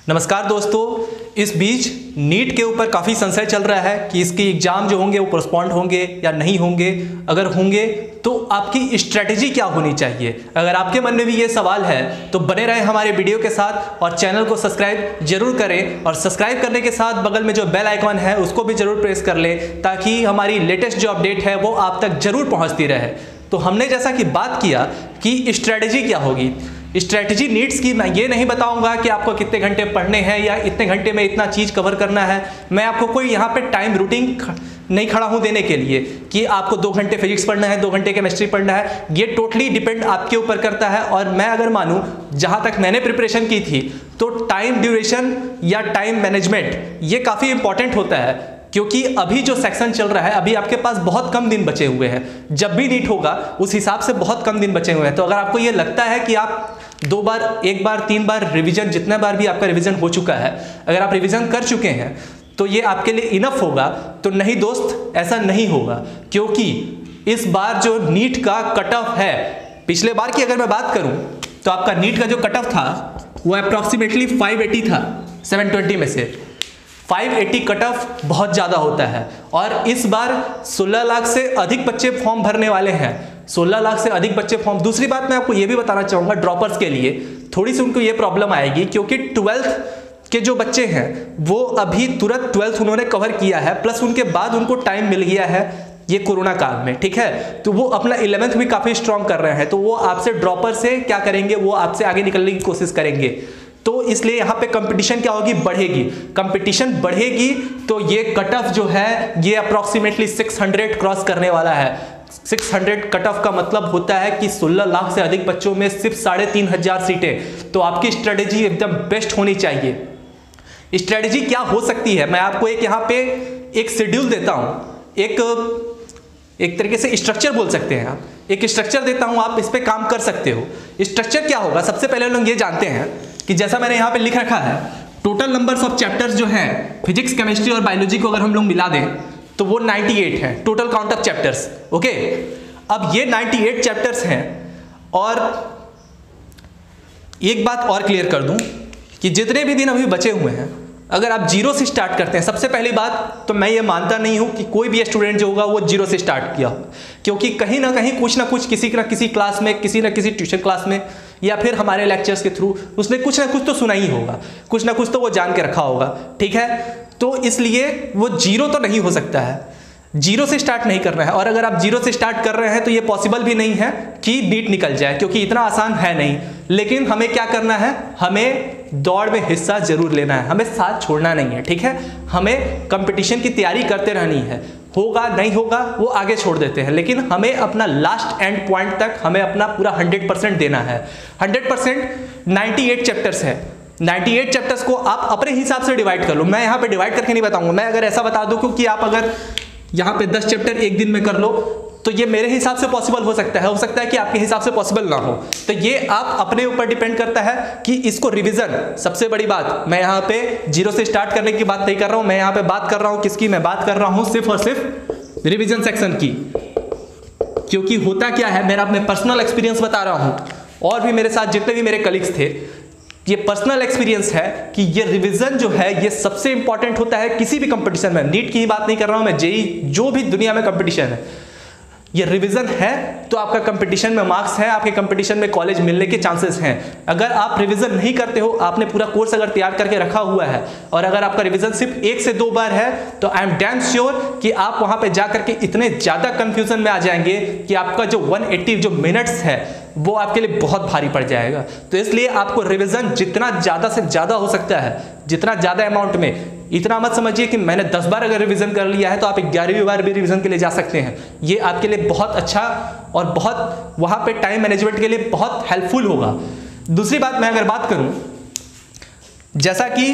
नमस्कार दोस्तों, इस बीच नीट के ऊपर काफ़ी संशय चल रहा है कि इसके एग्ज़ाम जो होंगे वो पोस्टपोन्ड होंगे या नहीं होंगे। अगर होंगे तो आपकी स्ट्रैटेजी क्या होनी चाहिए। अगर आपके मन में भी ये सवाल है तो बने रहें हमारे वीडियो के साथ और चैनल को सब्सक्राइब जरूर करें। और सब्सक्राइब करने के साथ बगल में जो बेल आइकॉन है उसको भी जरूर प्रेस कर लें ताकि हमारी लेटेस्ट जो अपडेट है वो आप तक जरूर पहुँचती रहे। तो हमने जैसा कि बात किया कि स्ट्रैटेजी क्या होगी, स्ट्रैटेजी नीड्स की मैं ये नहीं बताऊंगा कि आपको कितने घंटे पढ़ने हैं या इतने घंटे में इतना चीज़ कवर करना है। मैं आपको कोई यहाँ पे टाइम रूटीन नहीं खड़ा हूँ देने के लिए कि आपको 2 घंटे फिजिक्स पढ़ना है, 2 घंटे केमिस्ट्री पढ़ना है। ये टोटली डिपेंड आपके ऊपर करता है। और मैं अगर मानूँ, जहाँ तक मैंने प्रिपरेशन की थी, तो टाइम ड्यूरेशन या टाइम मैनेजमेंट ये काफ़ी इंपॉर्टेंट होता है। क्योंकि अभी जो सेक्शन चल रहा है, अभी आपके पास बहुत कम दिन बचे हुए हैं। जब भी नीट होगा उस हिसाब से बहुत कम दिन बचे हुए हैं। तो अगर आपको ये लगता है कि आप 2 बार, 1 बार, 3 बार रिवीजन, जितना बार भी आपका रिवीजन हो चुका है, अगर आप रिवीजन कर चुके हैं तो ये आपके लिए इनफ होगा, तो नहीं दोस्त, ऐसा नहीं होगा। क्योंकि इस बार जो नीट का कट ऑफ है, पिछले बार की अगर मैं बात करूं तो आपका नीट का जो कट ऑफ था वो अप्रॉक्सीमेटली 580 था 720 में से। 580 कट ऑफ बहुत ज़्यादा होता है। और इस बार 16 लाख से अधिक बच्चे फॉर्म भरने वाले हैं। 16 लाख से अधिक बच्चे फॉर्म। दूसरी बात मैं आपको ये भी बताना चाहूँगा, ड्रॉपर्स के लिए थोड़ी सी उनको ये प्रॉब्लम आएगी क्योंकि 12th के जो बच्चे हैं वो अभी तुरंत 12th उन्होंने कवर किया है, प्लस उनके बाद उनको टाइम मिल गया है ये कोरोना काल में, ठीक है। तो वो अपना 11th भी काफ़ी स्ट्रॉन्ग कर रहे हैं। तो वो आपसे ड्रॉपर से क्या करेंगे, वो आपसे आगे निकलने की कोशिश करेंगे। तो इसलिए यहाँ पे कंपटीशन क्या होगी, बढ़ेगी। कंपटीशन बढ़ेगी तो ये कट ऑफ जो है ये अप्रॉक्सीमेटली 600 क्रॉस करने वाला है। 600 कट ऑफ का मतलब होता है कि 16 लाख से अधिक बच्चों में सिर्फ 3500 सीटें। तो आपकी स्ट्रेटेजी एकदम बेस्ट होनी चाहिए। स्ट्रेटेजी क्या हो सकती है, मैं आपको एक यहाँ पे एक शेड्यूल देता हूँ, एक तरीके से स्ट्रक्चर बोल सकते हैं आप। एक स्ट्रक्चर देता हूँ, आप इस पे काम कर सकते हो। स्ट्रक्चर क्या होगा, सबसे पहले लोग ये जानते हैं कि जैसा मैंने यहाँ पे लिख रखा है, टोटल नंबर्स ऑफ चैप्टर्स जो हैं फिजिक्स, केमिस्ट्री और बायोलॉजी को अगर हम लोग मिला दें तो वो 98 है total count of chapters. Okay, अब ये 98 चैप्टर्स हैं। और एक बात और क्लियर कर दूं कि जितने भी दिन अभी बचे हुए हैं, अगर आप 0 से स्टार्ट करते हैं, सबसे पहली बात तो मैं ये मानता नहीं हूं कि कोई भी स्टूडेंट जो होगा वो 0 से स्टार्ट किया हो। क्योंकि कहीं ना कहीं कुछ ना कुछ, किसी ना किसी क्लास में, किसी ना किसी ट्यूशन क्लास में या फिर हमारे लेक्चर्स के थ्रू उसने कुछ ना कुछ तो सुना ही होगा, कुछ ना कुछ तो वो जान के रखा होगा, ठीक है। तो इसलिए वो 0 तो नहीं हो सकता है, 0 से स्टार्ट नहीं करना है। और अगर आप 0 से स्टार्ट कर रहे हैं तो ये पॉसिबल भी नहीं है कि नीट निकल जाए, क्योंकि इतना आसान है नहीं। लेकिन हमें क्या करना है, हमें दौड़ में हिस्सा जरूर लेना है, हमें साथ छोड़ना नहीं है, ठीक है। हमें कंपटीशन की तैयारी करते रहनी है। होगा नहीं होगा वो आगे छोड़ देते हैं, लेकिन हमें अपना लास्ट एंड पॉइंट तक हमें अपना पूरा 100% देना है। 100% 98 चैप्टर्स है। 98 चैप्टर्स को आप अपने हिसाब से डिवाइड कर लो। मैं यहाँ पे डिवाइड करके नहीं बताऊंगा। मैं अगर ऐसा बता दूं कि आप अगर यहाँ पे 10 चैप्टर एक दिन में कर लो तो ये मेरे हिसाब से पॉसिबल हो सकता है कि आपके हिसाब से पॉसिबल ना हो। तो ये आप अपने ऊपर डिपेंड करता है कि इसको रिवीजन, सबसे बड़ी बात, मैं यहाँ पे 0 से स्टार्ट करने की बात नहीं कर रहा हूँ। मैं यहाँ पे बात कर रहा हूँ किसकी, मैं बात कर रहा हूँ सिर्फ और सिर्फ रिवीजन सेक्शन की। क्योंकि होता क्या है, मेरा अपने पर्सनल एक्सपीरियंस बता रहा हूँ, और भी मेरे साथ जितने भी मेरे कलीग्स थे, ये पर्सनल एक्सपीरियंस है कि ये रिवीजन जो है ये सबसे इंपॉर्टेंट होता है किसी भी कंपटीशन में। नीट की ही बात नहीं कर रहा हूं मैं, जेई, जो भी दुनिया में कंपटीशन है, ये रिवीजन है तो आपका कंपटीशन में मार्क्स है, आपके कंपटीशन में कॉलेज मिलने के चांसेस हैं। अगर आप रिवीजन नहीं करते हो, आपने पूरा कोर्स अगर तैयार करके रखा हुआ है और अगर आपका रिवीजन सिर्फ 1 से 2 बार है, तो आई एम डैम श्योर कि आप वहां पे जा करके इतने ज्यादा कंफ्यूजन में आ जाएंगे कि आपका जो 180 जो मिनट्स है वो आपके लिए बहुत भारी पड़ जाएगा। तो इसलिए आपको रिवीजन जितना ज्यादा से ज्यादा हो सकता है, जितना ज्यादा अमाउंट में, इतना मत समझिए कि मैंने 10 बार अगर रिवीजन कर लिया है तो आप 11वीं बार भी रिवीजन के लिए जा सकते हैं। ये आपके लिए बहुत अच्छा और बहुत वहां पे टाइम मैनेजमेंट के लिए बहुत हेल्पफुल होगा। दूसरी बात मैं अगर बात करूं, जैसा कि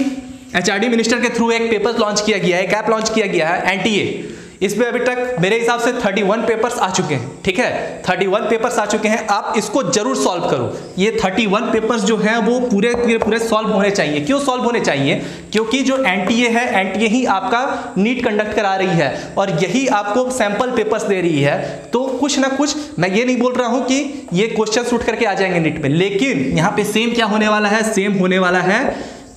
एचआरडी मिनिस्टर के थ्रू एक पेपर लॉन्च किया गया है, एक ऐप लॉन्च किया गया है एनटीए। इसमें अभी तक मेरे हिसाब से 31 पेपर्स आ चुके हैं, ठीक है। 31 पेपर्स आ चुके हैं। आप इसको जरूर सॉल्व करो। ये 31 पेपर्स जो हैं वो पूरे सॉल्व होने चाहिए। क्यों सॉल्व होने चाहिए? क्योंकि जो एनटीए है, एनटीए ही आपका नीट कंडक्ट करा रही है और यही आपको सैंपल पेपर्स दे रही है। तो कुछ ना कुछ, मैं ये नहीं बोल रहा हूं कि ये क्वेश्चन उठ करके आ जाएंगे नीट में, लेकिन यहाँ पे सेम क्या होने वाला है, सेम होने वाला है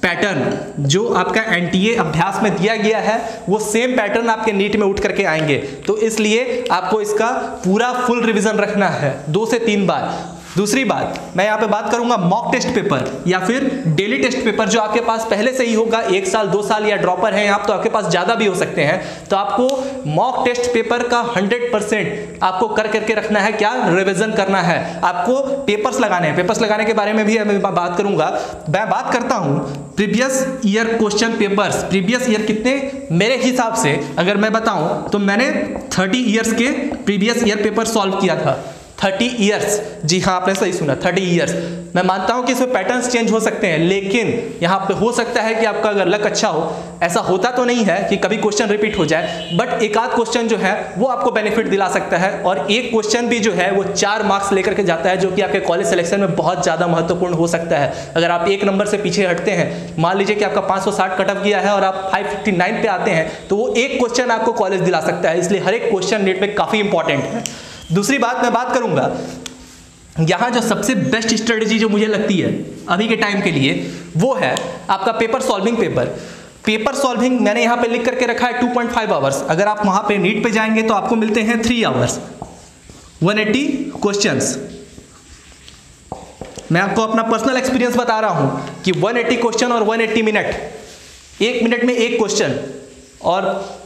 पैटर्न जो आपका एनटीए अभ्यास में दिया गया है वो सेम पैटर्न आपके नीट में उठ करके आएंगे, तो इसलिए आपको इसका पूरा फुल रिवीजन रखना है 2 से 3 बार। दूसरी बात, मैं यहाँ पे बात करूंगा मॉक टेस्ट पेपर या फिर डेली टेस्ट पेपर जो आपके पास पहले से ही होगा, 1 साल 2 साल या ड्रॉपर हैं आप तो आपके पास ज़्यादा भी हो सकते हैं, तो आपको मॉक टेस्ट पेपर का 100% आपको कर करके रखना है, क्या रिवीजन करना है, आपको पेपर्स लगाने हैं। पेपर्स लगाने के बारे में भी मैं बात करूंगा। मैं बात करता हूँ previous year question papers. Previous year कितने, मेरे हिसाब से अगर मैं बताऊं तो मैंने 30 ईयर्स के प्रीवियस ईयर पेपर सॉल्व किया था। 30 ईयर्स, जी हाँ आपने सही सुना, 30 ईयर्स। मैं मानता हूं कि इसमें पैटर्न्स चेंज हो सकते हैं, लेकिन यहाँ पे हो सकता है कि आपका अगर लक अच्छा हो, ऐसा होता तो नहीं है कि कभी क्वेश्चन रिपीट हो जाए, बट एक आध क्वेश्चन जो है वो आपको बेनिफिट दिला सकता है, और एक क्वेश्चन भी जो है वो 4 मार्क्स लेकर के जाता है, जो कि आपके कॉलेज सिलेक्शन में बहुत ज़्यादा महत्वपूर्ण हो सकता है। अगर आप 1 नंबर से पीछे हटते हैं, मान लीजिए कि आपका 560 कट ऑफ गया है और आप 559 पे आते हैं, तो वो एक क्वेश्चन आपको कॉलेज दिला सकता है, इसलिए हर एक क्वेश्चन नीट में काफ़ी इंपॉर्टेंट है। दूसरी बात मैं बात करूंगा, यहां जो सबसे बेस्ट स्ट्रेटेजी जो मुझे लगती है अभी के टाइम के लिए वो है आपका paper solving paper. Paper solving मैंने यहां पे लिख करके रखा है 2.5 आवर्स। अगर आप वहां पे नीट पे जाएंगे तो आपको मिलते हैं 3 आवर्स, 180 क्वेश्चंस। मैं आपको अपना पर्सनल एक्सपीरियंस बता रहा हूं कि 180 क्वेश्चन और 180 मिनट, 1 मिनट में 1 क्वेश्चन, और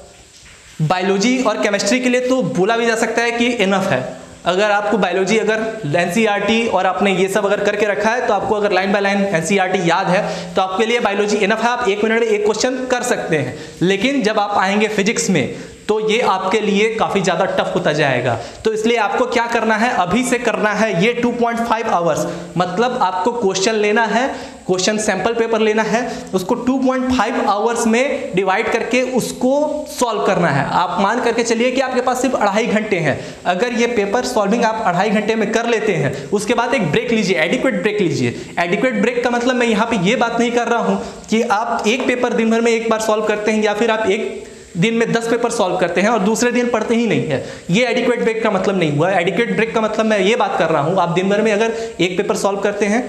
बायोलॉजी और केमिस्ट्री के लिए तो बोला भी जा सकता है कि इनफ है। अगर आपको बायोलॉजी अगर एनसीईआरटी और आपने ये सब अगर करके रखा है, तो आपको अगर लाइन बाय लाइन एनसीईआरटी याद है तो आपके लिए बायोलॉजी इनफ है, आप 1 मिनट में 1 क्वेश्चन कर सकते हैं। लेकिन जब आप आएंगे फिजिक्स में तो ये आपके लिए काफ़ी ज़्यादा टफ होता जाएगा, तो इसलिए आपको क्या करना है, अभी से करना है ये 2.5 आवर्स। मतलब आपको क्वेश्चन लेना है, क्वेश्चन सैंपल पेपर लेना है, उसको 2.5 आवर्स में डिवाइड करके उसको सॉल्व करना है। आप मान करके चलिए कि आपके पास सिर्फ 2.5 घंटे हैं। अगर ये पेपर सॉल्विंग आप 2.5 घंटे में कर लेते हैं, उसके बाद एक ब्रेक लीजिए, एडिक्वेट ब्रेक लीजिए। एडिक्वेट ब्रेक का मतलब मैं यहाँ पे ये बात नहीं कर रहा हूँ कि आप एक पेपर दिन भर में एक बार सॉल्व करते हैं, या फिर आप एक दिन में 10 पेपर सॉल्व करते हैं और दूसरे दिन पढ़ते ही नहीं है। ये एडिक्वेट ब्रेक का मतलब नहीं हुआ। एडिक्वेट ब्रेक का मतलब मैं ये बात कर रहा हूँ, आप दिन भर में अगर एक पेपर सॉल्व करते हैं,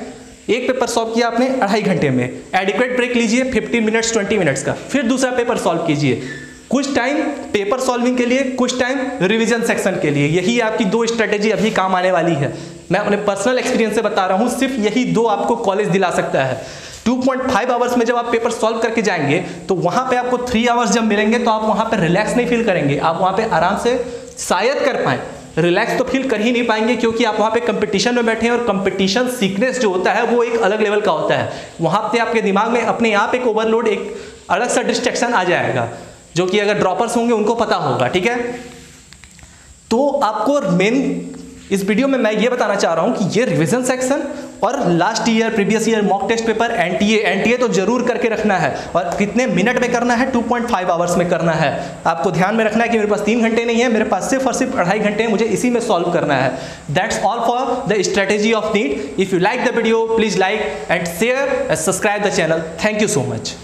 एक पेपर सॉल्व किया आपने 2.5 घंटे में, एडिक्वेट ब्रेक लीजिए 15 मिनट्स 20 मिनट्स का, फिर दूसरा पेपर सॉल्व कीजिए। कुछ टाइम पेपर सॉल्विंग के लिए, कुछ टाइम रिवीजन सेक्शन के लिए। यही आपकी 2 स्ट्रेटेजी अभी काम आने वाली है। मैं अपने पर्सनल एक्सपीरियंस से बता रहा हूँ, सिर्फ यही 2 आपको कॉलेज दिला सकता है। 2.5 आवर्स में जब आप पेपर सॉल्व करके जाएंगे तो वहां पे आपको 3 आवर्स जब मिलेंगे तो आप वहां पे रिलैक्स नहीं फील करेंगे, आप वहां पे आराम से शायद कर पाएं। रिलैक्स तो फील कर ही नहीं पाएंगे, क्योंकि आप वहां पे कंपटीशन में बैठे हैं, और कंपटीशन सीक्रेट्स जो होता है वो एक अलग लेवल का होता है। वहां पे आपके दिमाग में अपने आप एक ओवरलोड, एक अलग सा डिस्ट्रैक्शन आ जाएगा, जो कि अगर ड्रॉपर्स होंगे उनको पता होगा, ठीक है। तो आपको मेन इस वीडियो में मैं ये बताना चाह रहा हूं कि ये रिवीजन सेक्शन और last year previous year mock test paper, NTA तो जरूर करके रखना है, और कितने मिनट में करना है, 2.5 आवर्स में करना है। आपको ध्यान में रखना है कि मेरे पास 3 घंटे नहीं है, मेरे पास सिर्फ और सिर्फ 2.5 घंटे हैं, मुझे इसी में सॉल्व करना है। That's all for the strategy of NEET. If you like the video please like and share and subscribe the channel. Thank you so much.